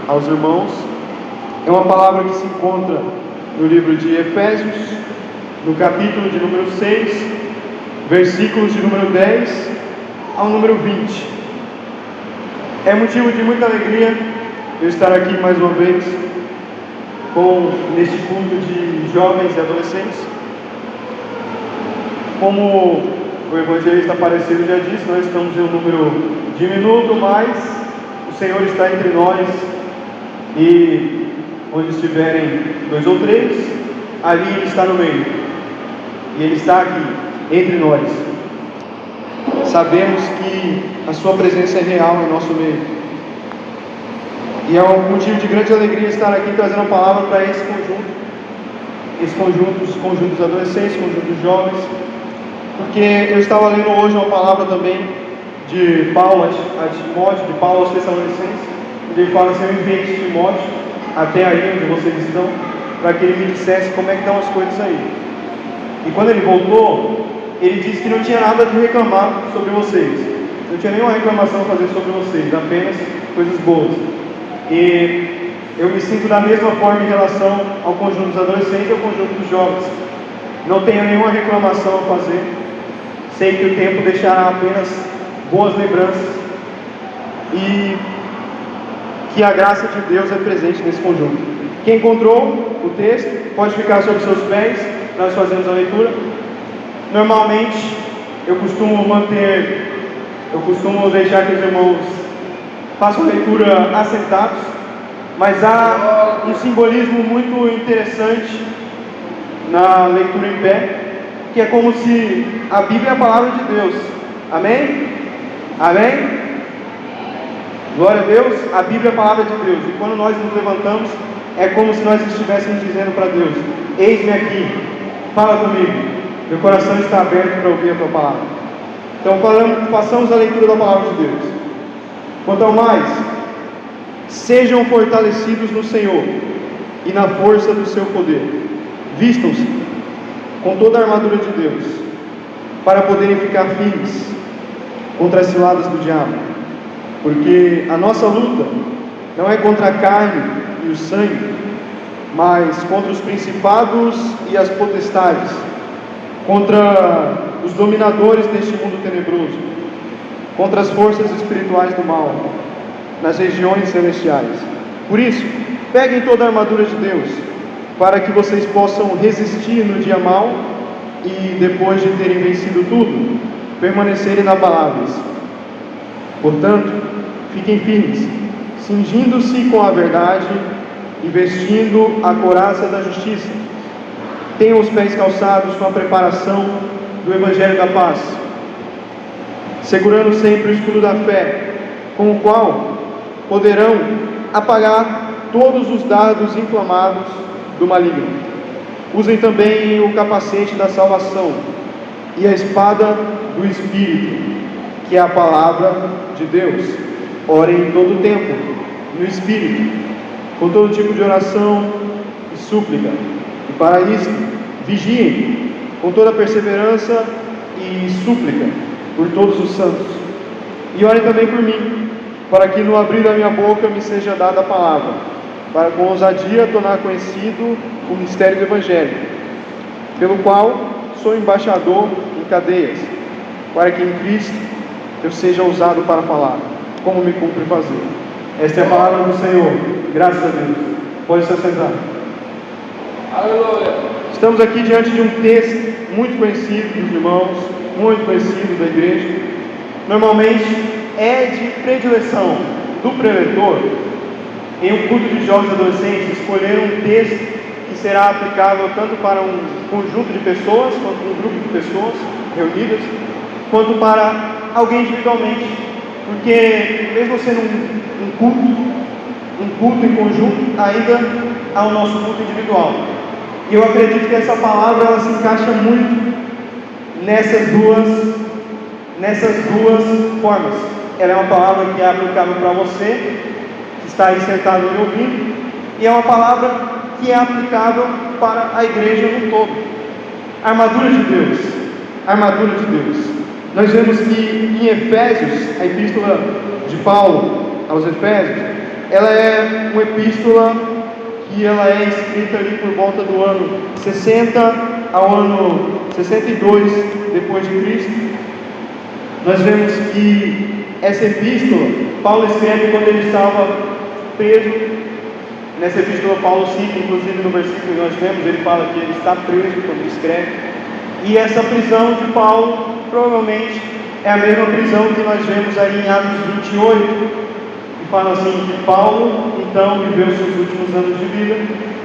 aos irmãos. É uma palavra que se encontra no livro de Efésios, no capítulo de número 6, versículos de número 10 ao número 20. É motivo de muita alegria eu estar aqui mais uma vez neste culto de jovens e adolescentes. Como o evangelista Aparecido já disse, nós estamos em um número diminuto, mas o Senhor está entre nós, e onde estiverem 2 ou 3, ali Ele está no meio, e Ele está aqui entre nós. Sabemos que a Sua presença é real em nosso meio, e é um motivo de grande alegria estar aqui trazendo a palavra para esse conjunto, os conjuntos adolescentes, conjuntos jovens, porque eu estava lendo hoje uma palavra também de Paulo a Timóteo, de Paulo aos Tessalonicenses, onde ele fala assim: eu enviei Timóteo até aí onde vocês estão, para que ele me dissesse como é que estão as coisas aí. E quando ele voltou, ele disse que não tinha nada de reclamar sobre vocês, não tinha nenhuma reclamação a fazer sobre vocês, apenas coisas boas. E eu me sinto da mesma forma em relação ao conjunto dos adolescentes e ao conjunto dos jovens. Não tenho nenhuma reclamação a fazer. Sei que o tempo deixará apenas boas lembranças e que a graça de Deus é presente nesse conjunto. Quem encontrou o texto pode ficar sobre seus pés. Nós fazemos a leitura. Normalmente eu costumo deixar que os irmãos façam a leitura assentados, mas há um simbolismo muito interessante na leitura em pé, que é como se a Bíblia é a palavra de Deus. Amém? Amém? Glória a Deus. A Bíblia é a palavra de Deus, e quando nós nos levantamos, é como se nós estivéssemos dizendo para Deus: eis-me aqui, fala comigo, meu coração está aberto para ouvir a tua palavra. Então façamos a leitura da palavra de Deus. Quanto ao mais, sejam fortalecidos no Senhor e na força do seu poder. Vistam-se com toda a armadura de Deus, para poderem ficar firmes contra as ciladas do diabo, porque a nossa luta não é contra a carne e o sangue, mas contra os principados e as potestades, contra os dominadores deste mundo tenebroso, contra as forças espirituais do mal nas regiões celestiais. Por isso, peguem toda a armadura de Deus, para que vocês possam resistir no dia mau e, depois de terem vencido tudo, permanecerem inabaláveis. Portanto, fiquem firmes, cingindo-se com a verdade e vestindo a couraça da justiça. Tenham os pés calçados com a preparação do Evangelho da paz, segurando sempre o escudo da fé, com o qual poderão apagar todos os dardos inflamados do maligno. Usem também o capacete da salvação e a espada do Espírito, que é a palavra de Deus. Orem em todo o tempo no Espírito, com todo tipo de oração e súplica, e para isto vigiem com toda perseverança e súplica por todos os santos. E orem também por mim, para que no abrir da minha boca me seja dada a palavra, para com ousadia tornar conhecido o mistério do Evangelho, pelo qual sou embaixador em cadeias, para que em Cristo eu seja ousado para falar, como me cumpre fazer. Esta é a palavra do Senhor. Graças a Deus. Pode se assentar. Aleluia. Estamos aqui diante de um texto muito conhecido dos irmãos, muito conhecido da igreja. Normalmente é de predileção do preletor, em um culto de jovens e adolescentes, escolher um texto que será aplicável tanto para um conjunto de pessoas, quanto para um grupo de pessoas reunidas, quanto para alguém individualmente, porque mesmo sendo um culto em conjunto, ainda há o nosso culto individual. E eu acredito que essa palavra ela se encaixa muito nessas duas formas. Ela é uma palavra que é aplicável para você que está aí sentado e ouvindo, e é uma palavra que é aplicável para a igreja no todo. A armadura de Deus. A armadura de Deus. Nós vemos que em Efésios, a epístola de Paulo aos Efésios, ela é uma epístola que ela é escrita ali por volta do ano 60 ao ano 62 depois de Cristo. Nós vemos que essa epístola, Paulo escreve quando ele estava preso. Nessa epístola Paulo cita, inclusive no versículo que nós vemos, ele fala que ele está preso quando ele escreve. E essa prisão de Paulo, provavelmente, é a mesma prisão que nós vemos aí em Atos 28, que fala assim, que Paulo, então, viveu seus últimos anos de vida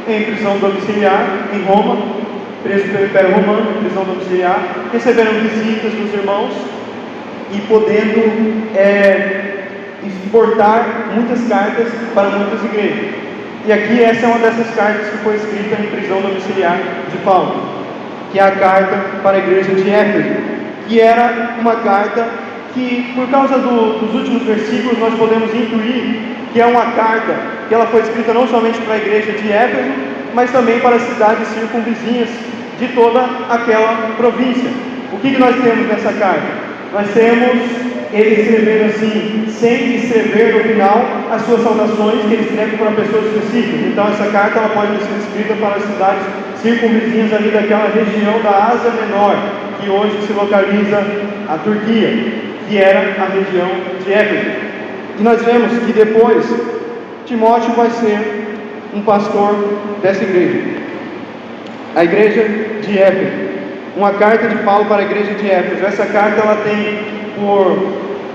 em prisão domiciliar, em Roma, preso pelo Império Romano, prisão domiciliar, recebendo visitas dos irmãos e podendo exportar muitas cartas para muitas igrejas. E aqui essa é uma dessas cartas que foi escrita em prisão domiciliar de Paulo, que é a carta para a igreja de Éfeso, que era uma carta que, por causa dos últimos versículos, nós podemos intuir que é uma carta que ela foi escrita não somente para a igreja de Éfeso, mas também para as cidades circunvizinhas de toda aquela província. O que nós temos nessa carta? Nós temos ele escrevendo assim, sem escrever no final as suas saudações, que ele escreve para pessoas específicas. Então essa carta ela pode ser escrita para as cidades circunvizinhas ali daquela região da Ásia Menor, que hoje se localiza a Turquia, que era a região de Éfeso. E nós vemos que depois Timóteo vai ser um pastor dessa igreja, a igreja de Éfeso. Uma carta de Paulo para a igreja de Éfeso. Essa carta ela tem por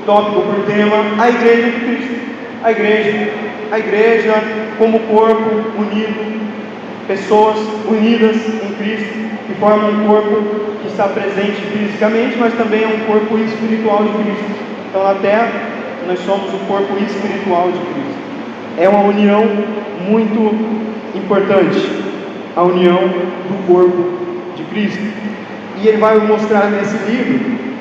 tópico, por tema, a igreja de Cristo. A igreja como corpo unido, pessoas unidas em Cristo, que formam um corpo que está presente fisicamente, mas também é um corpo espiritual de Cristo. Então na terra, nós somos o corpo espiritual de Cristo. É uma união muito importante, a união do corpo de Cristo. E ele vai mostrar nesse livro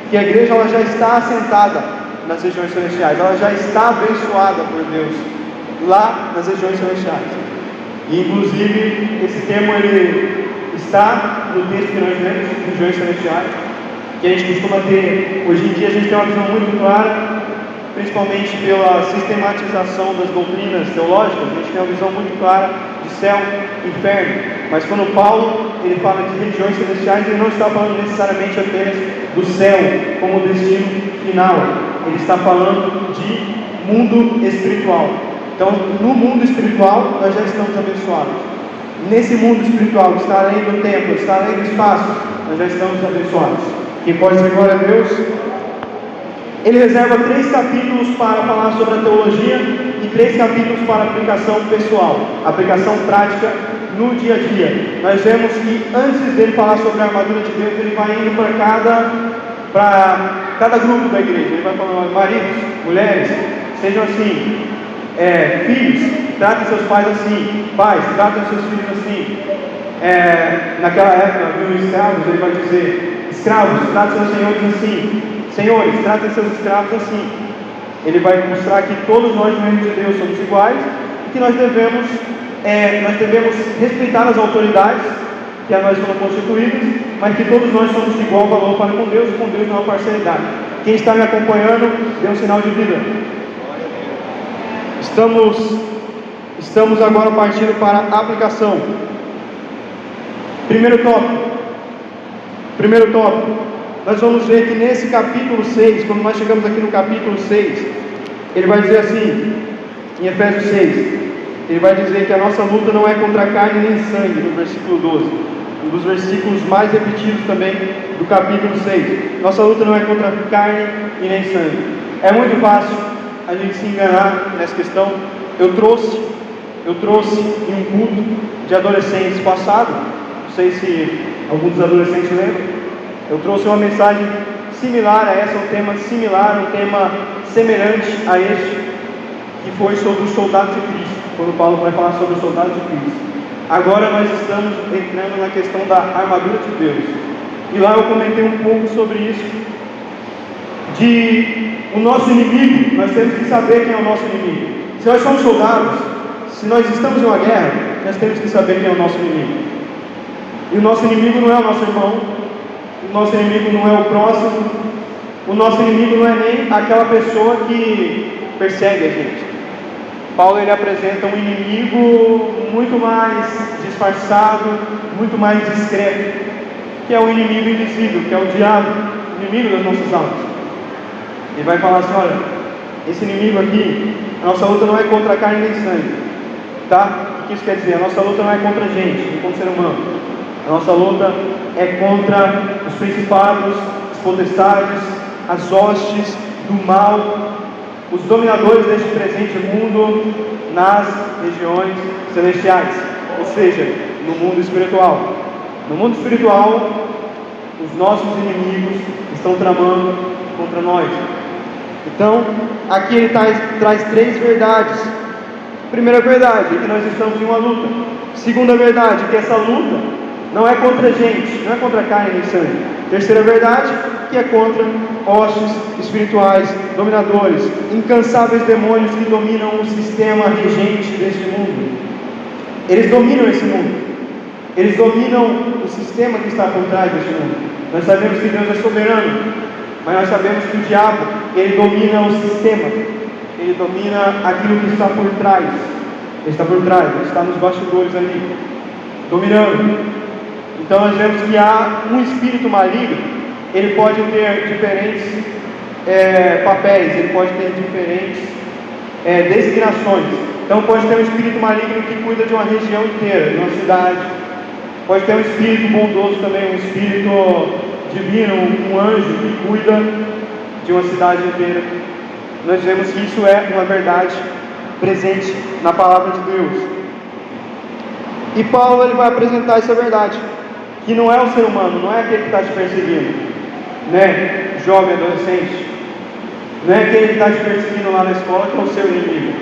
que a igreja ela já está assentada nas regiões celestiais, ela já está abençoada por Deus lá nas regiões celestiais. E inclusive esse termo ele está no texto que nós lemos, regiões celestiais, que a gente costuma ter, hoje em dia a gente tem uma visão muito clara, principalmente pela sistematização das doutrinas teológicas, a gente tem uma visão muito clara de céu e inferno. Mas quando Paulo ele fala de regiões celestiais, ele não está falando necessariamente apenas do céu como destino final, ele está falando de mundo espiritual. Então, no mundo espiritual, nós já estamos abençoados. Nesse mundo espiritual, que está além do tempo, está além do espaço, nós já estamos abençoados. Quem pode dizer glória a Deus? Ele reserva 3 capítulos para falar sobre a teologia e 3 capítulos para aplicação pessoal, aplicação prática no dia a dia. Nós vemos que antes dele falar sobre a armadura de Deus, ele vai indo para cada grupo da igreja. Ele vai falando, maridos, mulheres, sejam assim, filhos, tratem seus pais assim, pais, tratem seus filhos assim. Naquela época, viu escravos, ele vai dizer, escravos, tratem seus senhores assim, senhores, tratem seus escravos assim. Ele vai mostrar que todos nós, no reino de Deus, somos iguais e que nós devemos respeitar as autoridades que a nós foram constituídas, mas que todos nós somos de igual valor para com Deus não há parcialidade. Quem está me acompanhando, dê um sinal de vida. Estamos agora partindo para a aplicação. Primeiro tópico, nós vamos ver que nesse capítulo 6, quando nós chegamos aqui no capítulo 6, ele vai dizer assim, em Efésios 6, ele vai dizer que a nossa luta não é contra carne nem sangue, no versículo 12, um dos versículos mais repetidos também do capítulo 6. Nossa luta não é contra carne e nem sangue. É muito fácil a gente se enganar nessa questão. Eu trouxe em um culto de adolescentes passado, não sei se alguns dos adolescentes lembram, eu trouxe uma mensagem similar a essa, um tema similar, um tema semelhante a este, que foi sobre os soldados de Cristo, quando Paulo vai falar sobre os soldados de Cristo. Agora nós estamos entrando na questão da armadura de Deus, e lá eu comentei um pouco sobre isso, de o nosso inimigo. Nós temos que saber quem é o nosso inimigo. Se nós somos soldados, se nós estamos em uma guerra, nós temos que saber quem é o nosso inimigo. E o nosso inimigo não é o nosso irmão, o nosso inimigo não é o próximo, o nosso inimigo não é nem aquela pessoa que persegue a gente. Paulo ele apresenta um inimigo muito mais disfarçado, muito mais discreto, que é o inimigo invisível, que é o diabo, inimigo das nossas almas. Ele vai falar assim: olha, esse inimigo aqui, a nossa luta não é contra a carne nem sangue, tá? O que isso quer dizer? A nossa luta não é contra a gente, nem contra o ser humano. A nossa luta é contra os principados, as potestades, as hostes do mal, os dominadores deste presente mundo nas regiões celestiais, ou seja, no mundo espiritual. No mundo espiritual, os nossos inimigos estão tramando contra nós. Então, aqui ele traz 3 verdades. Primeira verdade, que nós estamos em uma luta. Segunda verdade, que essa luta não é contra a gente, não é contra a carne nem sangue. Terceira verdade, que é contra hostes espirituais, dominadores, incansáveis demônios que dominam o sistema regente deste mundo. Eles dominam esse mundo. Eles dominam o sistema que está por trás deste mundo. Nós sabemos que Deus é soberano, mas nós sabemos que o diabo, ele domina o sistema. Ele domina aquilo que está por trás. Ele está por trás, ele está nos bastidores ali, dominando. Então nós vemos que há um espírito maligno. Ele pode ter diferentes papéis, ele pode ter diferentes designações. Então pode ter um espírito maligno que cuida de uma região inteira, de uma cidade. Pode ter um espírito bondoso também, um espírito divino, um anjo que cuida de uma cidade inteira. Nós vemos que isso é uma verdade presente na palavra de Deus. E Paulo ele vai apresentar essa verdade, que não é o ser humano, não é aquele que está te perseguindo, né, jovem, adolescente, não é aquele que está te perseguindo lá na escola que é o seu inimigo.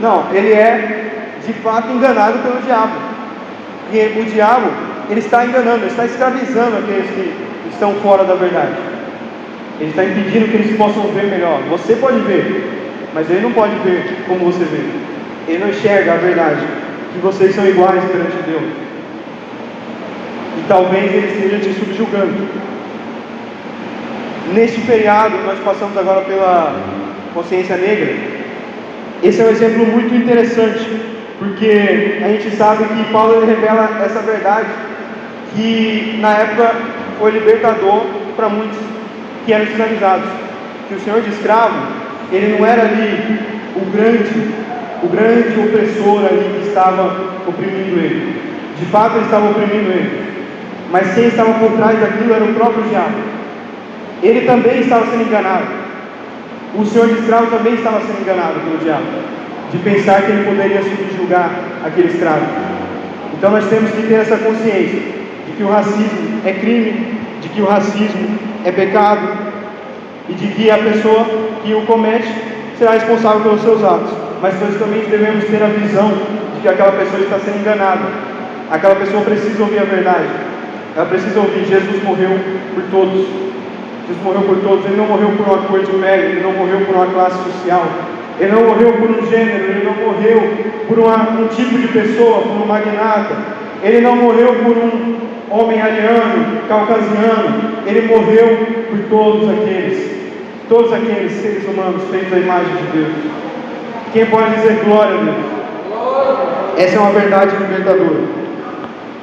Não, ele é de fato enganado pelo diabo. E o diabo, ele está enganando, ele está escravizando aqueles que estão fora da verdade. Ele está impedindo que eles possam ver melhor. Você pode ver, mas ele não pode ver como você vê. Ele não enxerga a verdade, que vocês são iguais perante Deus. E talvez ele esteja te subjugando. Neste feriado, nós passamos agora pela consciência negra. Esse é um exemplo muito interessante, porque a gente sabe que Paulo ele revela essa verdade, que na época foi libertador para muitos que eram escravizados. Que o senhor de escravo, ele não era ali o grande opressor ali que estava oprimindo ele. De fato ele estava oprimindo ele, mas quem estava por trás daquilo era o próprio diabo. Ele também estava sendo enganado. O senhor de escravo também estava sendo enganado pelo diabo, de pensar que ele poderia subjugar aquele escravo. Então nós temos que ter essa consciência de que o racismo é crime, de que o racismo é pecado, e de que a pessoa que o comete será responsável pelos seus atos. Mas nós também devemos ter a visão de que aquela pessoa está sendo enganada. Aquela pessoa precisa ouvir a verdade. Ela precisa ouvir: Jesus morreu por todos. Jesus morreu por todos. Ele não morreu por uma cor de pele, ele não morreu por uma classe social, ele não morreu por um gênero, ele não morreu por um tipo de pessoa, por um magnata, ele não morreu por um homem ariano, caucasiano. Ele morreu por todos aqueles seres humanos feitos à imagem de Deus. Quem pode dizer glória a Deus? Essa é uma verdade libertadora.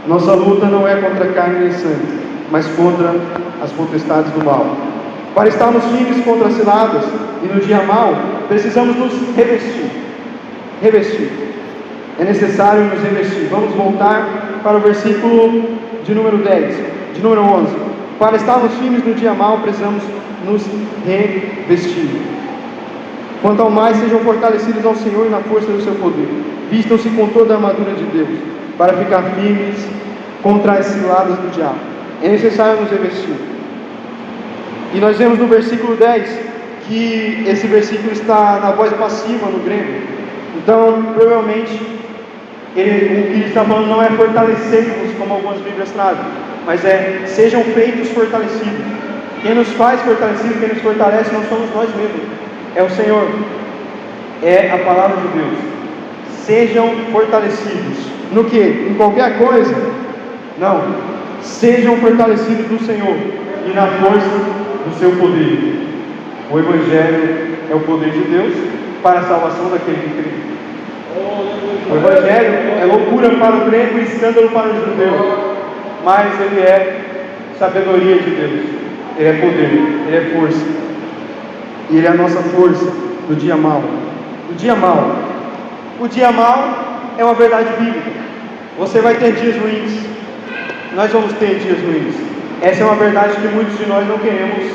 Nossa luta não é contra carne nem sangue, mas contra as potestades do mal. Para estarmos firmes contra as ciladas e no dia mau, precisamos nos revestir. É necessário nos revestir. Vamos voltar para o versículo de número 10, de número 11. Para estarmos firmes no dia mau, precisamos nos revestir. Quanto ao mais, sejam fortalecidos ao Senhor e na força do seu poder. Vistam-se com toda a armadura de Deus, para ficar firmes contra as ciladas do diabo. É necessário nos revestir. E nós vemos no versículo 10 que esse versículo está na voz passiva no grego. Então, provavelmente, o que ele está falando não é fortalecer-nos, como algumas Bíblias trazem, mas é: sejam feitos fortalecidos. Quem nos faz fortalecidos, quem nos fortalece, não somos nós mesmos, é o Senhor, é a palavra de Deus. Sejam fortalecidos. No que? Em qualquer coisa? Não. Sejam fortalecidos no Senhor e na força do seu poder. O Evangelho é o poder de Deus para a salvação daquele que crê. é loucura para o grego e escândalo para o judeu, mas ele é sabedoria de Deus, ele é poder, ele é força, e ele é a nossa força no dia mau. O dia mau, o dia mau é uma verdade bíblica. Você vai ter dias ruins, nós vamos ter dias ruins. Essa é uma verdade que muitos de nós não queremos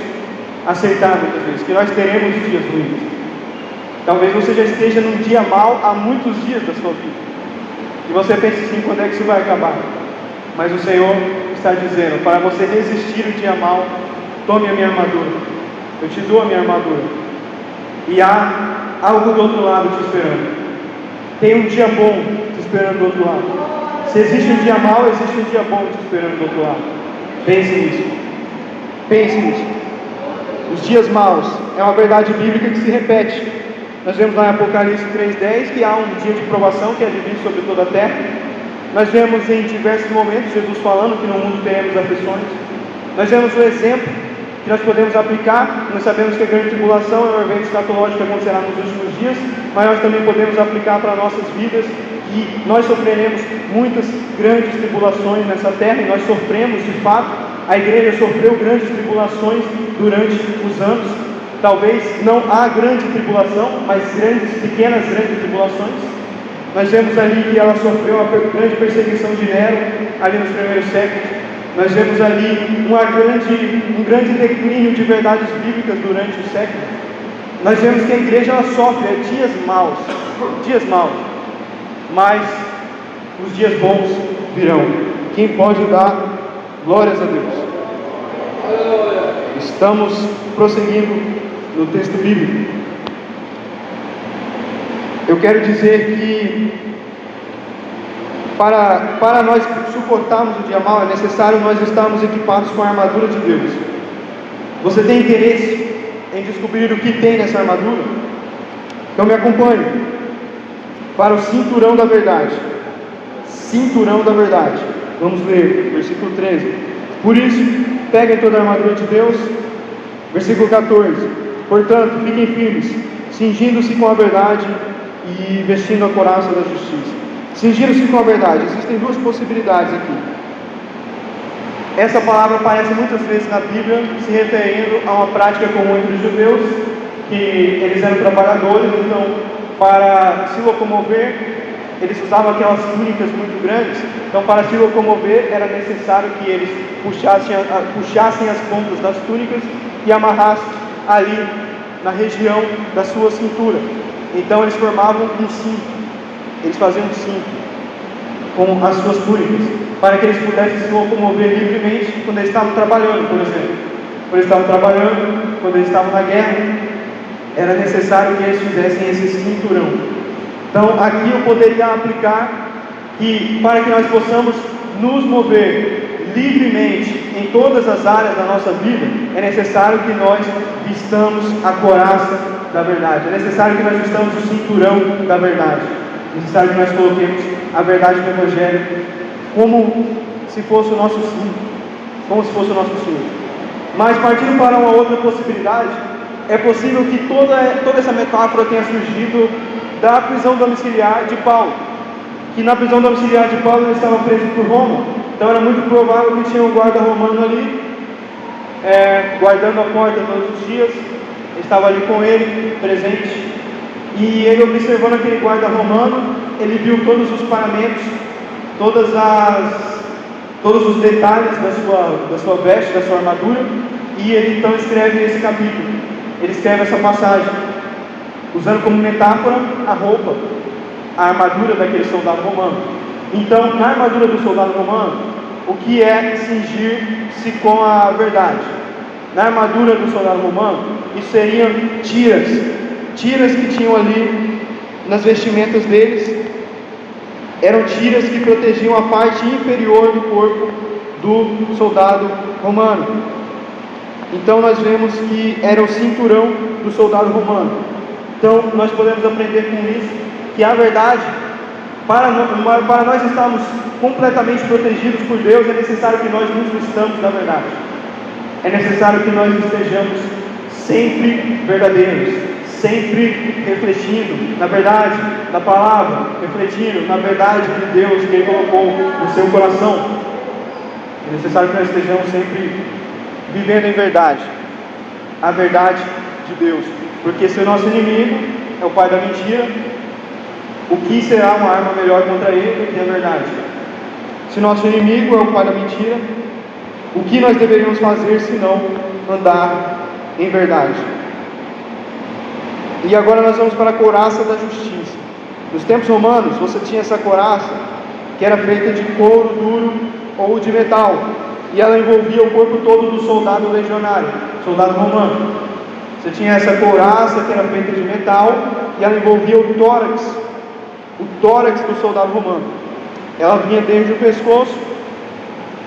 aceitar muitas vezes, que nós teremos dias ruins. Talvez você já esteja num dia mau há muitos dias da sua vida, e você pensa assim, quando é que isso vai acabar? Mas o Senhor está dizendo, para você resistir o dia mau, tome a minha armadura, eu te dou a minha armadura, e há algo do outro lado te esperando, tem um dia bom te esperando do outro lado. Se existe um dia mau, existe um dia bom te esperando do outro lado. Pense nisso, pense nisso. Os dias maus é uma verdade bíblica que se repete. Nós vemos lá em Apocalipse 3:10 que há um dia de provação que é de vir sobre toda a terra. Nós vemos em diversos momentos Jesus falando que no mundo teremos aflições. Nós vemos o exemplo que nós podemos aplicar. Nós sabemos que a grande tribulação é um evento escatológico que acontecerá nos últimos dias, mas nós também podemos aplicar para nossas vidas, e nós sofreremos muitas grandes tribulações nessa terra, e nós sofremos de fato. A igreja sofreu grandes tribulações durante os anos. Talvez não há grande tribulação, mas pequenas grandes tribulações. Nós vemos ali que ela sofreu uma grande perseguição de Nero ali nos primeiros séculos. Nós vemos ali um grande declínio de verdades bíblicas durante o século. Nós vemos que a igreja ela sofre dias maus, mas os dias bons virão. Quem pode dar glórias a Deus? Estamos prosseguindo no texto bíblico. Eu quero dizer que para nós suportarmos o dia mau, é necessário nós estarmos equipados com a armadura de Deus. Você tem interesse em descobrir o que tem nessa armadura? Então me acompanhe para o cinturão da verdade. Cinturão da verdade. Vamos ler, versículo 13. Por isso, peguem toda a armadura de Deus. Versículo 14. Portanto, fiquem firmes, cingindo-se com a verdade e vestindo a couraça da justiça. Cingindo-se com a verdade. Existem duas possibilidades aqui. Essa palavra aparece muitas vezes na Bíblia, se referindo a uma prática comum entre os judeus, que eles eram trabalhadores, então para se locomover, eles usavam aquelas túnicas muito grandes. Então para se locomover era necessário que eles puxassem as pontas das túnicas e amarrassem ali na região da sua cintura. Então eles formavam um cinto. Eles faziam um cinto com as suas túnicas, para que eles pudessem se locomover livremente quando eles estavam trabalhando, por exemplo. Quando eles estavam trabalhando, quando eles estavam na guerra, era necessário que eles fizessem esse cinturão. Então aqui eu poderia aplicar que para que nós possamos nos mover livremente em todas as áreas da nossa vida, é necessário que nós vistamos a couraça da verdade. É necessário que nós vistamos o cinturão da verdade. É necessário que nós coloquemos a verdade do Evangelho como se fosse o nosso cinto. Mas partindo para uma outra possibilidade, é possível que toda essa metáfora tenha surgido da prisão domiciliar de Paulo. Que na prisão domiciliar de Paulo ele estava preso por Roma. Então era muito provável que tinha um guarda romano ali, guardando a porta todos os dias. Ele estava ali com ele, presente. E ele, observando aquele guarda romano, ele viu todos os paramentos, todos os detalhes da sua veste, da sua armadura. E ele então escreve esse capítulo. Ele escreve essa passagem, usando como metáfora a roupa, a armadura daquele soldado romano. Então, na armadura do soldado romano, o que é cingir-se com a verdade? Na armadura do soldado romano, isso seriam tiras que tinham ali nas vestimentas deles. Eram tiras que protegiam a parte inferior do corpo do soldado romano. Então nós vemos que era o cinturão do soldado romano. Então nós podemos aprender com isso que a verdade, para nós estarmos completamente protegidos por Deus, é necessário que nós nos vistamos da verdade. É necessário que nós estejamos sempre verdadeiros, sempre refletindo na verdade da palavra, refletindo na verdade de Deus que Ele colocou no seu coração. É necessário que nós estejamos sempre vivendo em verdade, a verdade de Deus, porque se o nosso inimigo é o pai da mentira, o que será uma arma melhor contra ele do que a verdade? Se nosso inimigo é o pai da mentira, o que nós deveríamos fazer se não andar em verdade? E agora nós vamos para a couraça da justiça. Nos tempos romanos, você tinha essa couraça que era feita de couro duro ou de metal, e ela envolvia o corpo todo do soldado legionário, soldado romano. Você tinha essa couraça que era feita de metal, e ela envolvia o tórax do soldado romano. Ela vinha desde o pescoço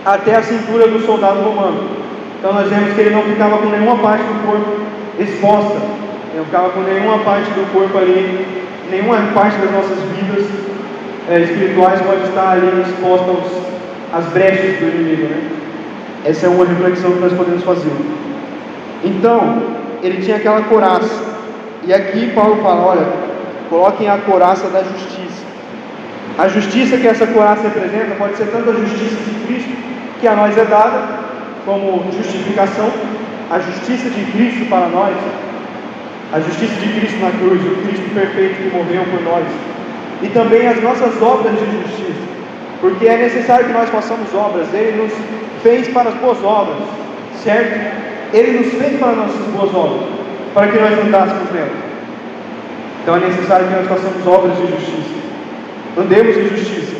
até a cintura do soldado romano. Então nós vemos que ele não ficava com nenhuma parte do corpo exposta, ele não ficava com nenhuma parte do corpo ali, nenhuma parte das nossas vidas espirituais pode estar ali exposta às brechas do inimigo, né? Essa é uma reflexão que nós podemos fazer. Então, ele tinha aquela couraça, e aqui Paulo fala, olha, coloquem a couraça da justiça. A justiça que essa couraça representa pode ser tanto a justiça de Cristo, que a nós é dada como justificação, a justiça de Cristo para nós, a justiça de Cristo na cruz, o Cristo perfeito que morreu por nós, e também as nossas obras de justiça, porque é necessário que nós façamos obras. Ele nos fez para as boas obras, certo? Ele nos fez para as nossas boas obras, para que nós andássemos nelas. Então é necessário que nós façamos obras de justiça, andemos em justiça,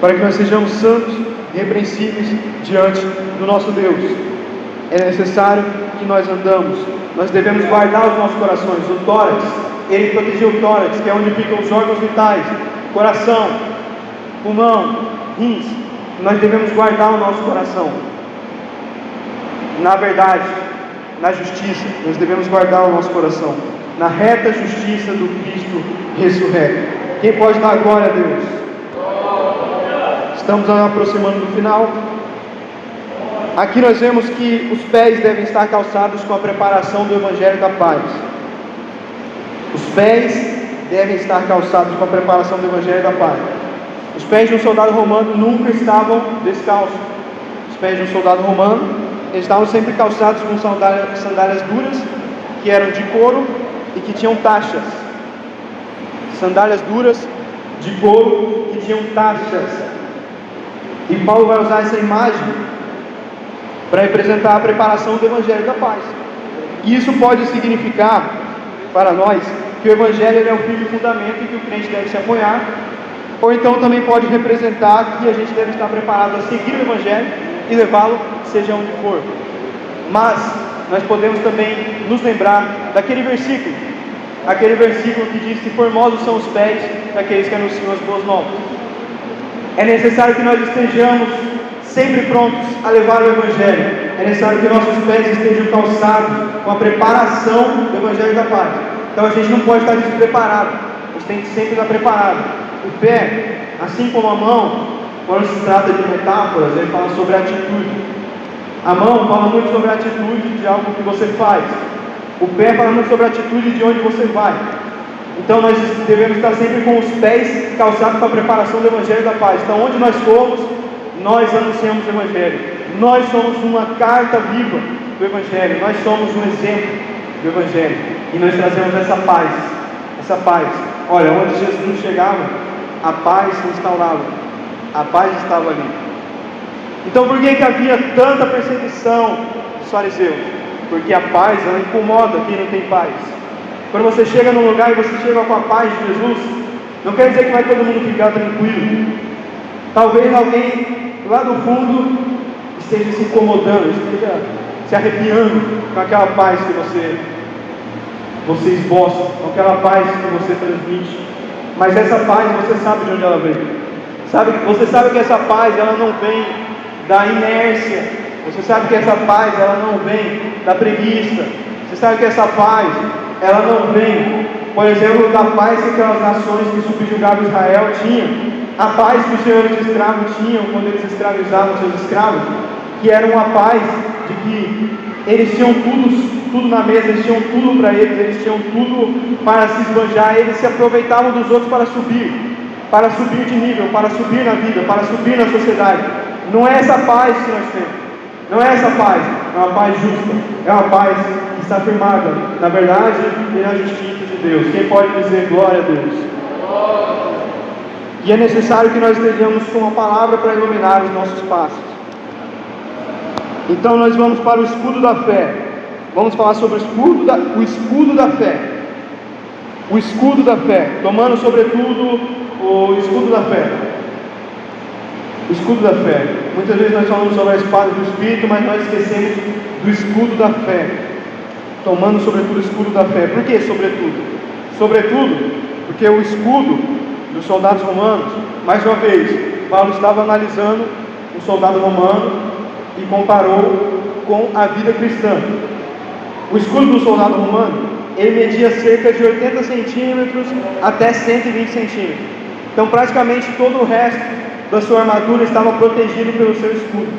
para que nós sejamos santos e irrepreensíveis diante do nosso Deus. É necessário que nós andamos, nós devemos guardar os nossos corações. O tórax, ele protegeu o tórax, que é onde ficam os órgãos vitais, coração, pulmão, rins. Nós devemos guardar o nosso coração na verdade, na justiça. Nós devemos guardar o nosso coração na reta justiça do Cristo ressurreto. Quem pode dar glória a Deus? Estamos nos aproximando do final. Aqui nós vemos que os pés devem estar calçados com a preparação do Evangelho da Paz. Os pés devem estar calçados com a preparação do Evangelho da Paz. Os pés de um soldado romano nunca estavam descalços. Os pés de um soldado romano, eles estavam sempre calçados com sandálias duras, que eram de couro e que tinham taxas. Sandálias duras de couro que tinham taxas. E Paulo vai usar essa imagem para representar a preparação do Evangelho da Paz. E isso pode significar para nós que o Evangelho é o firme fundamento em que o crente deve se apoiar, ou então também pode representar que a gente deve estar preparado a seguir o Evangelho e levá-lo seja onde for. Mas nós podemos também nos lembrar daquele versículo, aquele versículo que diz que formosos são os pés daqueles que anunciam as boas novas. É necessário que nós estejamos sempre prontos a levar o Evangelho. É necessário que nossos pés estejam calçados com a preparação do Evangelho da Paz. Então a gente não pode estar despreparado, a gente tem que sempre estar preparado. O pé, assim como a mão, quando se trata de metáforas, ele fala sobre a atitude. A mão fala muito sobre a atitude de algo que você faz. O pé fala muito sobre a atitude de onde você vai. Então nós devemos estar sempre com os pés calçados com a preparação do Evangelho da Paz. Então onde nós formos, nós anunciamos o Evangelho. Nós somos uma carta viva do Evangelho. Nós somos um exemplo do Evangelho. E nós trazemos essa paz. Essa paz. Olha, onde Jesus chegava, a paz se instaurava. A paz estava ali. Então por que havia tanta perseguição dos fariseus? Porque a paz, ela incomoda quem não tem paz. Quando você chega num lugar e você chega com a paz de Jesus, não quer dizer que vai todo mundo ficar tranquilo. Talvez alguém lá do fundo esteja se incomodando, esteja se arrepiando com aquela paz que você esboça, com aquela paz que você transmite. Mas essa paz, você sabe de onde ela vem. Você sabe que essa paz, ela não vem da inércia. Você sabe que essa paz, ela não vem da preguiça. Você sabe que essa paz, ela não vem, por exemplo, da paz que aquelas nações que subjugavam Israel tinham. A paz que os senhores de escravos tinham quando eles escravizavam seus escravos, que era uma paz de que eles tinham tudo tudo na mesa, eles tinham tudo para eles tinham tudo para se esbanjar, eles se aproveitavam dos outros para subir de nível, para subir na vida, para subir na sociedade. Não é essa paz que nós temos, não é essa paz, é uma paz justa, é uma paz que está firmada na verdade e na justiça de Deus. Quem pode dizer glória a Deus? E é necessário que nós estejamos com uma palavra para iluminar os nossos passos. Então nós vamos para o escudo da fé. Vamos falar sobre o escudo da fé. O escudo da fé, tomando sobretudo o escudo da fé. O escudo da fé. Muitas vezes nós falamos sobre a espada do Espírito, mas nós esquecemos do escudo da fé. Tomando sobretudo o escudo da fé. Por que sobretudo? Sobretudo, porque o escudo dos soldados romanos, mais uma vez, Paulo estava analisando um soldado romano e comparou com a vida cristã. O escudo do soldado romano, ele media cerca de 80 centímetros até 120 centímetros. Então praticamente todo o resto da sua armadura estava protegido pelo seu escudo.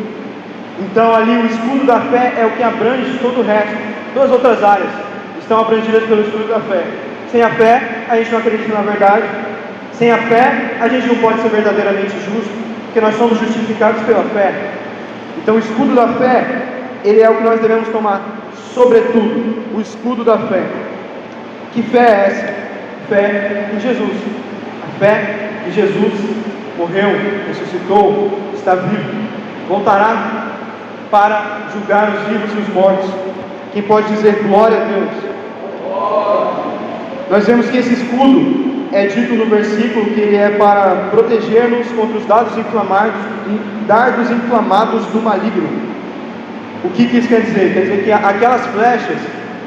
Então ali o escudo da fé é o que abrange todo o resto. Todas as outras áreas estão abrangidas pelo escudo da fé. Sem a fé, a gente não acredita na verdade. Sem a fé, a gente não pode ser verdadeiramente justo, porque nós somos justificados pela fé. Então o escudo da fé, ele é o que nós devemos tomar, sobretudo, o escudo da fé. Que fé é essa? Fé em Jesus. A fé que Jesus morreu, ressuscitou, está vivo, voltará para julgar os vivos e os mortos. Quem pode dizer glória a Deus? Nós vemos que esse escudo é dito no versículo que ele é para proteger-nos contra os dardos inflamados do maligno. O que isso quer dizer? Quer dizer que aquelas flechas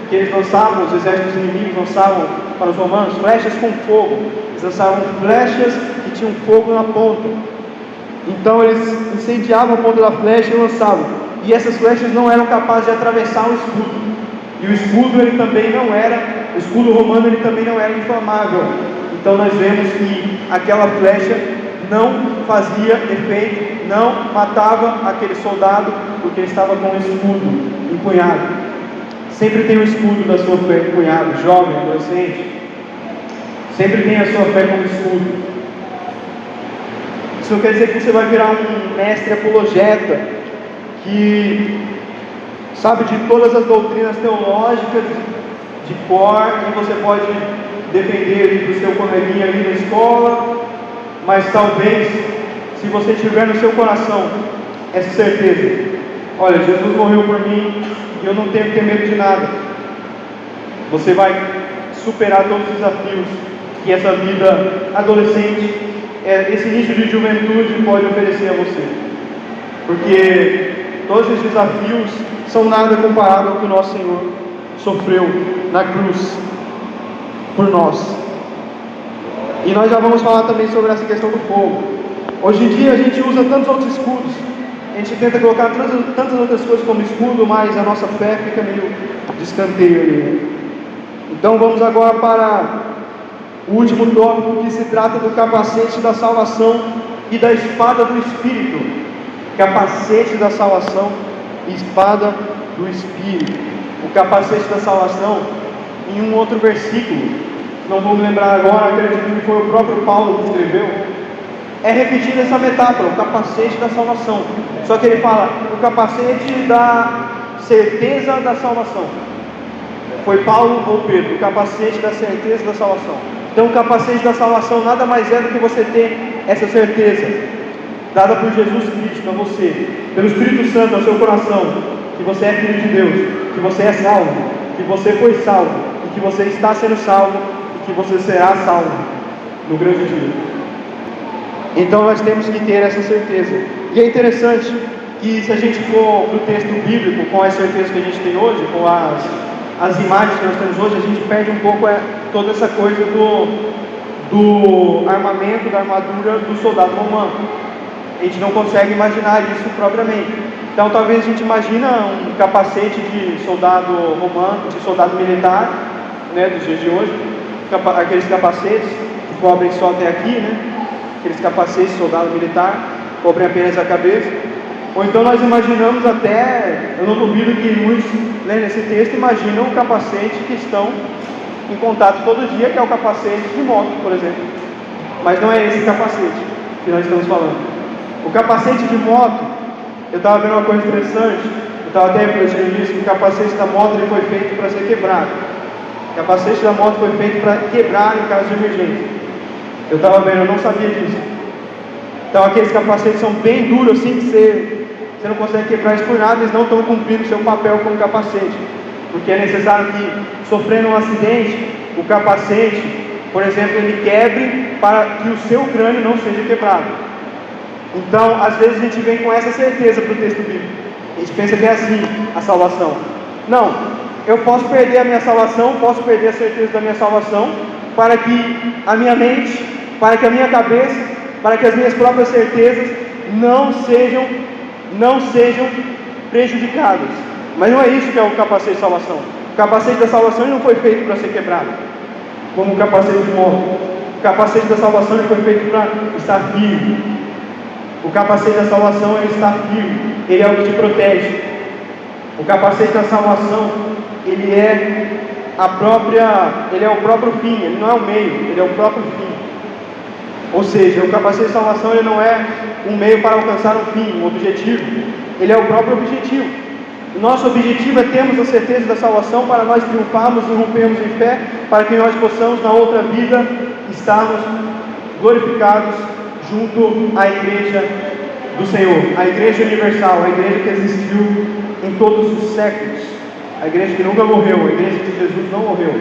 que eles lançavam, os exércitos inimigos lançavam para os romanos, flechas com fogo, eles lançavam flechas que tinham fogo na ponta. Então eles incendiavam a ponta da flecha e lançavam, e essas flechas não eram capazes de atravessar o escudo. E o escudo o escudo romano ele também não era inflamável. Então nós vemos que aquela flecha não fazia efeito, não matava aquele soldado, porque ele estava com o escudo empunhado. Sempre tem o escudo da sua fé empunhado, jovem, adolescente. Sempre tem a sua fé como escudo. Isso não quer dizer que você vai virar um mestre apologeta, que sabe de todas as doutrinas teológicas de cor, e você pode defender ele do seu coleguinha ali na escola, mas talvez, se você tiver no seu coração essa certeza, olha, Jesus morreu por mim e eu não tenho que ter medo de nada, você vai superar todos os desafios que essa vida adolescente, esse início de juventude pode oferecer a você, porque todos esses desafios são nada comparado ao que o nosso Senhor sofreu na cruz por nós. E nós já vamos falar também sobre essa questão do fogo. Hoje em dia a gente usa tantos outros escudos, a gente tenta colocar tantas outras coisas como escudo, mas a nossa fé fica meio de escanteio ali. Então vamos agora para o último tópico, que se trata do capacete da salvação e da espada do Espírito. Capacete da salvação e espada do Espírito. O capacete da salvação, em um outro versículo, não vou me lembrar agora, acredito que foi o próprio Paulo que escreveu, é repetida essa metáfora, o capacete da salvação. Só que ele fala, o capacete da certeza da salvação. Foi Paulo ou Pedro, o capacete da certeza da salvação. Então o capacete da salvação nada mais é do que você ter essa certeza, dada por Jesus Cristo a você, pelo Espírito Santo ao seu coração, que você é filho de Deus, que você é salvo, que você foi salvo, e que você está sendo salvo, e que você será salvo no grande dia. Então nós temos que ter essa certeza. E é interessante que, se a gente for para o texto bíblico com as certezas que a gente tem hoje, com as imagens que nós temos hoje, a gente perde um pouco toda essa coisa do armamento, da armadura do soldado romano. A gente não consegue imaginar isso propriamente. Então talvez a gente imagina um capacete de soldado romano, de soldado militar, né, dos dias de hoje, aqueles capacetes que cobrem só até aqui, né, aqueles capacetes de soldado militar, cobrem apenas a cabeça. Ou então nós imaginamos até, eu não duvido que muitos lendo esse texto imaginam o capacete que estão em contato todo dia, que é o capacete de moto, por exemplo. Mas não é esse capacete que nós estamos falando. O capacete de moto, eu estava vendo uma coisa interessante, eu estava até refletindo nisso, que o capacete da moto ele foi feito para ser quebrado. O capacete da moto foi feito para quebrar em caso de emergência. Eu estava vendo, eu não sabia disso. Então aqueles capacetes são bem duros assim, que você não consegue quebrar isso por nada, eles não estão cumprindo o seu papel como capacete. Porque é necessário que, sofrendo um acidente, o capacete, por exemplo, ele quebre para que o seu crânio não seja quebrado. Então, às vezes a gente vem com essa certeza para o texto bíblico. A gente pensa que é assim a salvação. Não, eu posso perder a minha salvação, posso perder a certeza da minha salvação, para que a minha mente, para que a minha cabeça, para que as minhas próprias certezas não sejam prejudicadas. Mas não é isso que é o capacete de salvação. O capacete da salvação ele não foi feito para ser quebrado, como o capacete de moto. O capacete da salvação ele foi feito para estar firme. O capacete da salvação ele está firme, ele é o que te protege. O capacete da salvação ele é o próprio fim, ele não é o meio, ele é o próprio fim. Ou seja, o capacete de salvação ele não é um meio para alcançar um fim, um objetivo, ele é o próprio objetivo. O nosso objetivo é termos a certeza da salvação para nós triunfarmos e rompermos em fé, para que nós possamos na outra vida estarmos glorificados junto à igreja do Senhor, a igreja universal, a igreja que existiu em todos os séculos, a igreja que nunca morreu, a igreja que Jesus não morreu,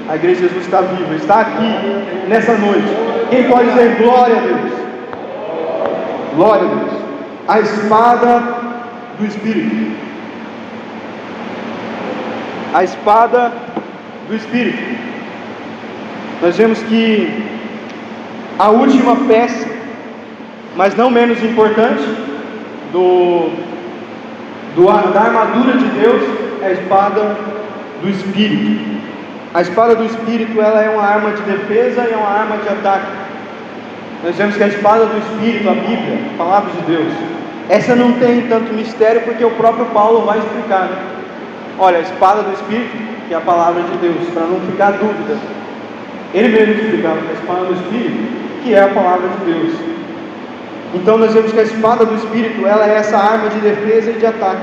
a igreja de Jesus está viva, está aqui nessa noite. Quem pode dizer glória a Deus? Glória a Deus. A espada do Espírito. A espada do Espírito. Nós vemos que a última peça, mas não menos importante, da armadura de Deus é a espada do Espírito. A espada do Espírito ela é uma arma de defesa e é uma arma de ataque. Nós vemos que a espada do Espírito, a Bíblia, a palavra de Deus, essa não tem tanto mistério porque o próprio Paulo vai explicar, né? Olha, a espada do Espírito, que é a palavra de Deus, para não ficar dúvida. Ele mesmo explicava a espada do Espírito, que é a palavra de Deus. Então nós vemos que a espada do Espírito, ela é essa arma de defesa e de ataque.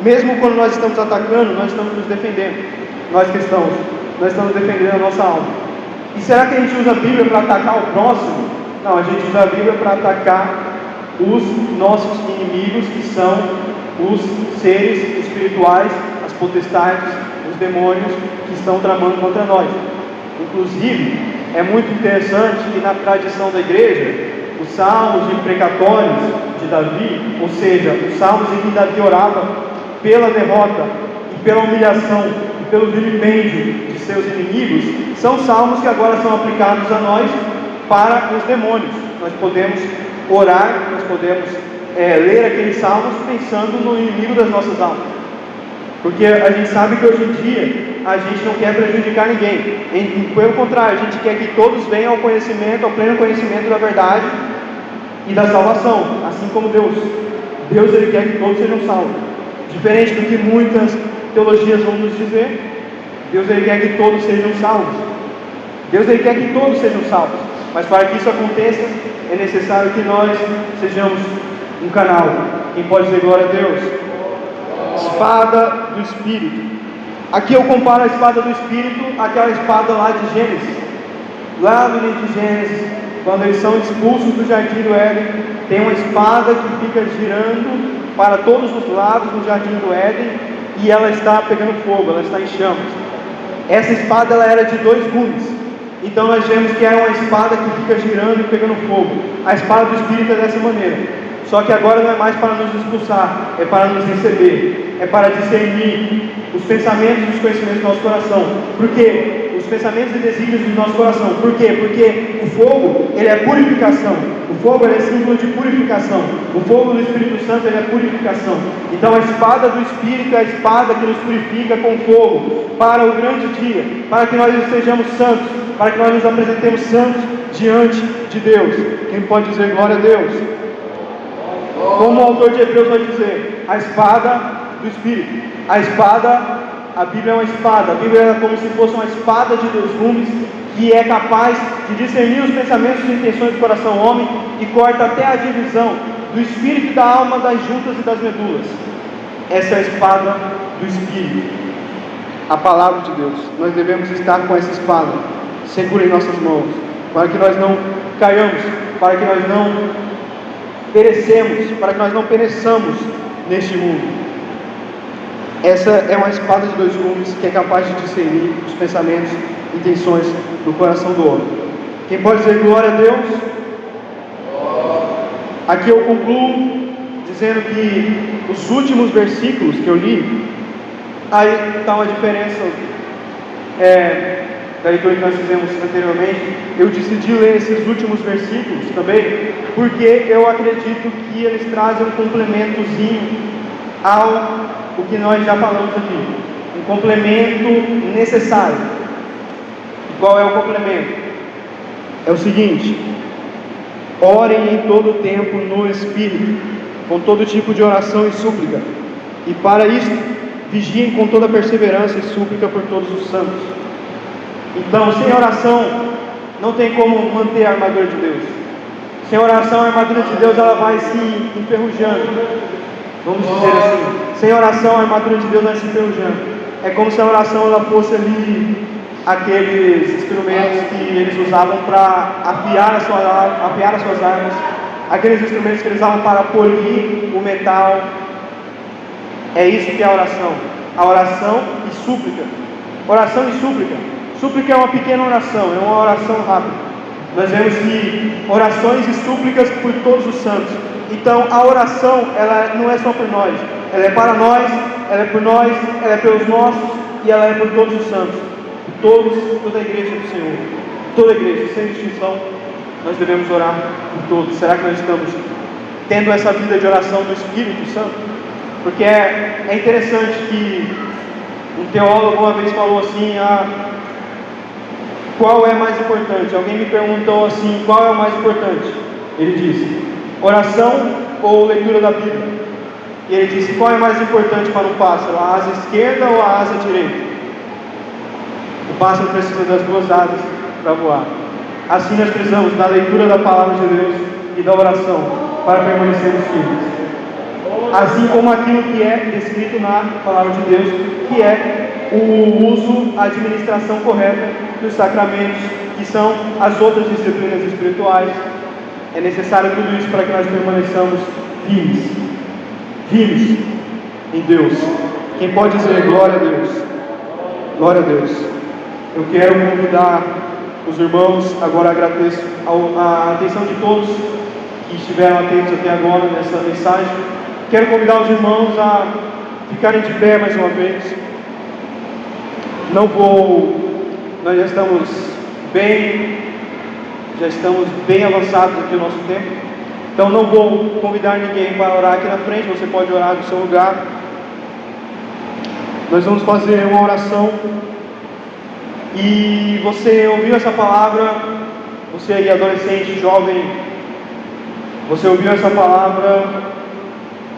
Mesmo quando nós estamos atacando, nós estamos nos defendendo. Nós cristãos, nós estamos defendendo a nossa alma. E será que a gente usa a Bíblia para atacar o próximo? Não, a gente usa a Bíblia para atacar os nossos inimigos, que são os seres espirituais, as potestades, os demônios que estão tramando contra nós. Inclusive, é muito interessante que na tradição da igreja, os salmos e precatórios de Davi, ou seja, os salmos em que Davi orava pela derrota e pela humilhação e pelo vilipêndio de seus inimigos, são salmos que agora são aplicados a nós para os demônios. Nós podemos orar, nós podemos ler aqueles salmos pensando no inimigo das nossas almas, porque a gente sabe que hoje em dia a gente não quer prejudicar ninguém, pelo contrário, a gente quer que todos venham ao conhecimento, ao pleno conhecimento da verdade e da salvação, assim como Deus ele quer que todos sejam salvos, diferente do que muitas teologias vão nos dizer. Deus ele quer que todos sejam salvos, Deus ele quer que todos sejam salvos, mas para que isso aconteça é necessário que nós sejamos um canal. Quem pode dizer glória a Deus? Espada do Espírito. Aqui eu comparo a espada do Espírito àquela espada lá de Gênesis. Lá no livro de Gênesis, quando eles são expulsos do jardim do Éden, tem uma espada que fica girando para todos os lados no jardim do Éden, e ela está pegando fogo, ela está em chamas. Essa espada ela era de 2 gumes. Então nós vemos que é uma espada que fica girando e pegando fogo. A espada do Espírito é dessa maneira. Só que agora não é mais para nos expulsar, é para nos receber, é para discernir os pensamentos e os conhecimentos do nosso coração. Por quê? Os pensamentos e desígnios do nosso coração. Por quê? Porque o fogo, ele é purificação. O fogo ele é símbolo de purificação. O fogo do Espírito Santo ele é purificação. Então a espada do Espírito é a espada que nos purifica com fogo para o grande dia, para que nós sejamos santos, para que nós nos apresentemos santos diante de Deus. Quem pode dizer glória a Deus? Como o autor de Hebreus vai dizer, a espada do Espírito. A espada, a Bíblia é uma espada. A Bíblia é como se fosse uma espada de dois gumes, que é capaz de discernir os pensamentos e intenções do coração do homem, e corta até a divisão do espírito e da alma, das juntas e das medulas. Essa é a espada do Espírito, a palavra de Deus. Nós devemos estar com essa espada segura em nossas mãos, para que nós não caiamos, para que nós não perecemos, para que nós não pereçamos neste mundo. Essa é uma espada de dois gumes que é capaz de discernir os pensamentos e intenções do coração do homem. Quem pode dizer glória a Deus? Aqui eu concluo dizendo que os últimos versículos que eu li, aí está uma diferença da leitura que nós fizemos anteriormente. Eu decidi ler esses últimos versículos também, porque eu acredito que eles trazem um complementozinho ao o que nós já falamos aqui, um complemento necessário. E qual é o complemento? É o seguinte: orem em todo o tempo no Espírito, com todo tipo de oração e súplica, e para isso vigiem com toda perseverança e súplica por todos os santos. Então, sem oração não tem como manter a armadura de Deus. Sem oração, a armadura de Deus ela vai se enferrujando. Vamos dizer assim, sem oração a armadura de Deus vai se enferrujando. É como se a oração ela fosse ali aqueles instrumentos que eles usavam para afiar as suas armas, aqueles instrumentos que eles usavam para polir o metal. É isso que é a oração. A oração e súplica. Oração e súplica. Súplica é uma pequena oração, é uma oração rápida. Nós vemos que orações e súplicas por todos os santos. Então a oração, ela não é só por nós, ela é para nós, ela é por nós, ela é pelos nossos e ela é por todos os santos, toda a igreja do Senhor, toda a igreja, sem distinção. Nós devemos orar por todos. Será que nós estamos tendo essa vida de oração do Espírito Santo? Porque é interessante que um teólogo uma vez falou assim: qual é mais importante? Alguém me perguntou assim: qual é o mais importante? Ele disse: oração ou leitura da Bíblia? E ele disse: qual é mais importante para um pássaro, a asa esquerda ou a asa direita? O pássaro precisa das duas asas para voar. Assim nós precisamos da leitura da palavra de Deus e da oração para permanecermos firmes. Assim como aquilo que é descrito na palavra de Deus, que é o uso, a administração correta dos sacramentos, que são as outras disciplinas espirituais. É necessário tudo isso para que nós permaneçamos firmes em Deus. Quem pode dizer glória a Deus? Glória a Deus. Eu quero convidar os irmãos, agora agradeço a atenção de todos que estiveram atentos até agora nessa mensagem. Quero convidar os irmãos a ficarem de pé mais uma vez. Nós já estamos bem avançados aqui no nosso tempo, então não vou convidar ninguém para orar aqui na frente. Você pode orar do seu lugar. Nós vamos fazer uma oração, e você ouviu essa palavra, você aí adolescente, jovem, você ouviu essa palavra,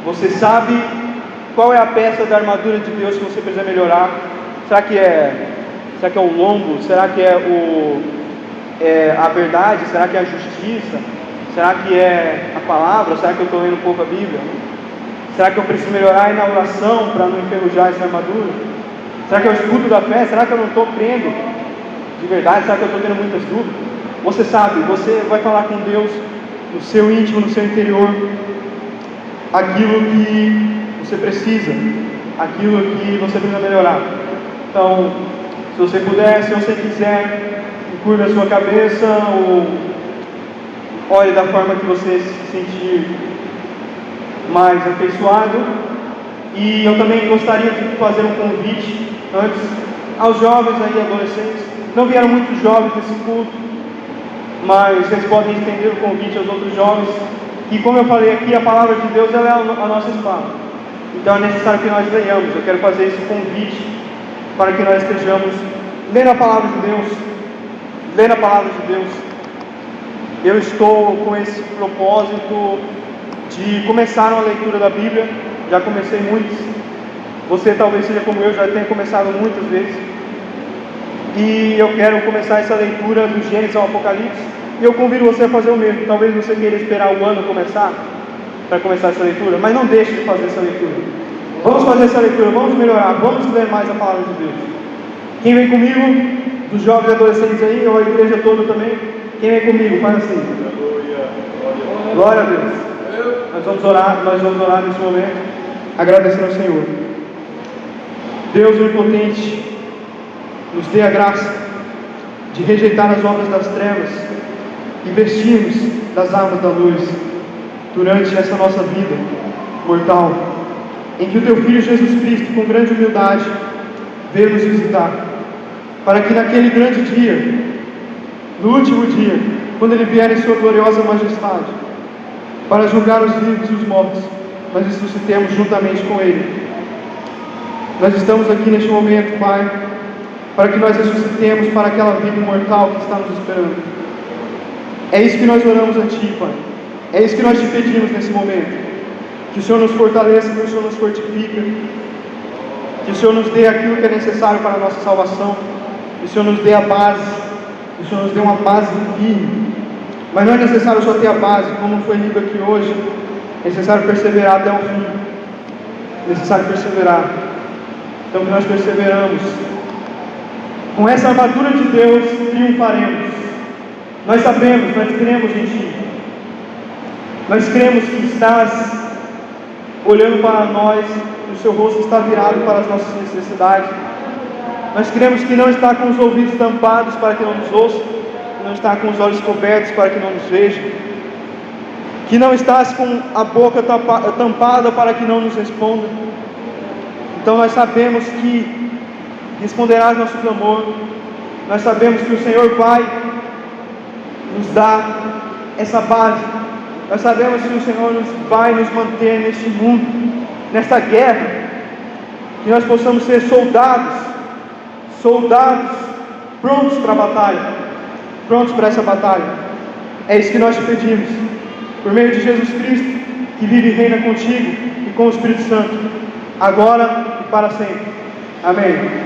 você sabe qual é a peça da armadura de Deus que você precisa melhorar? Será que é o lombo? Será que é a verdade? Será que é a justiça? Será que é a palavra? Será que eu estou lendo pouco a Bíblia? Será que eu preciso melhorar na oração para não enferrujar essa armadura? Será que é o escudo da fé? Será que eu não estou crendo de verdade? Será que eu estou tendo muitas dúvidas? Você sabe, você vai falar com Deus no seu íntimo, no seu interior, aquilo que você precisa, aquilo que você precisa melhorar. Então, se você puder, se você quiser, curva a sua cabeça ou olhe da forma que você se sentir mais afeiçoado. E eu também gostaria de fazer um convite antes aos jovens aí, adolescentes. Não vieram muitos jovens nesse culto, mas vocês podem estender o convite aos outros jovens. E como eu falei aqui, a palavra de Deus ela é a nossa espada. Então é necessário que nós leiamos. Eu quero fazer esse convite para que nós estejamos lendo a palavra de Deus. Lendo a palavra de Deus. Eu estou com esse propósito de começar a leitura da Bíblia. Já comecei muitos. Você talvez seja como eu, já tenha começado muitas vezes. E eu quero começar essa leitura do Gênesis ao Apocalipse. E eu convido você a fazer o mesmo. Talvez você queira esperar o ano começar para começar essa leitura, mas não deixe de fazer essa leitura. Vamos fazer essa leitura, vamos melhorar, vamos ler mais a palavra de Deus. Quem vem comigo, dos jovens e adolescentes aí, ou a igreja toda também, quem vem comigo, faz assim. Glória a Deus. Nós vamos orar nesse momento, agradecendo ao Senhor. Deus onipotente, nos dê a graça de rejeitar as obras das trevas e vestirmos das armas da luz durante essa nossa vida mortal, em que o Teu Filho Jesus Cristo, com grande humildade, veio nos visitar, para que naquele grande dia, no último dia, quando Ele vier em Sua gloriosa majestade, para julgar os vivos e os mortos, nós ressuscitemos juntamente com Ele. Nós estamos aqui neste momento, Pai, para que nós ressuscitemos para aquela vida imortal que está nos esperando. É isso que nós oramos a Ti, Pai. É isso que nós Te pedimos nesse momento. Que o Senhor nos fortaleça, que o Senhor nos fortifique, que o Senhor nos dê aquilo que é necessário para a nossa salvação, que o Senhor nos dê a base, que o Senhor nos dê uma base firme. Mas não é necessário só ter a base, como foi lido aqui hoje. É necessário perseverar até o fim. É necessário perseverar. Então que nós perseveramos. Com essa armadura de Deus, triunfaremos. Nós sabemos, nós cremos em Ti. Nós cremos que estás olhando para nós, o Seu rosto está virado para as nossas necessidades. Nós cremos que não está com os ouvidos tampados para que não nos ouça, que não está com os olhos cobertos para que não nos veja, que não estás com a boca tampada para que não nos responda. Então nós sabemos que responderás nosso clamor. Nós sabemos que o Senhor vai nos dar essa base. Nós sabemos que o Senhor vai nos manter neste mundo, nesta guerra, que nós possamos ser soldados prontos para a batalha, prontos para essa batalha. É isso que nós te pedimos, por meio de Jesus Cristo, que vive e reina contigo e com o Espírito Santo, agora e para sempre. Amém.